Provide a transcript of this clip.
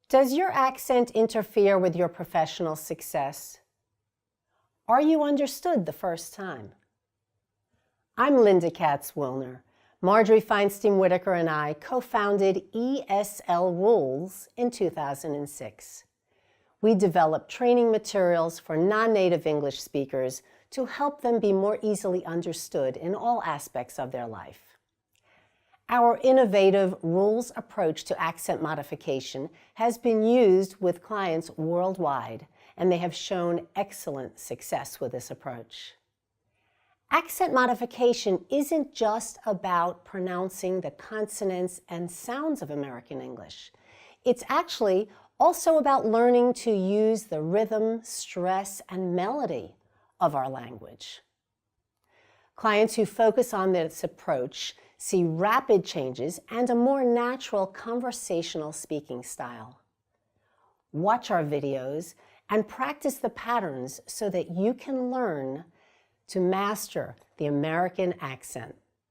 Does your accent interfere with your professional success? Are you understood the first time? I'm Linda Katz-Wilner. Marjorie Feinstein-Whitaker and I co-founded ESL Rules in 2006. We develop training materials for non-native English speakers to help them be more easily understood in all aspects of their life. Our innovative rules approach to accent modification has been used with clients worldwide, and they have shown excellent success with this approach. Accent modification isn't just about pronouncing the consonants and sounds of American English. It's actually also about learning to use the rhythm, stress, and melody of our language. Clients who focus on this approach see rapid changes and a more natural conversational speaking style. Watch our videos and practice the patterns so that you can learn to master the American accent.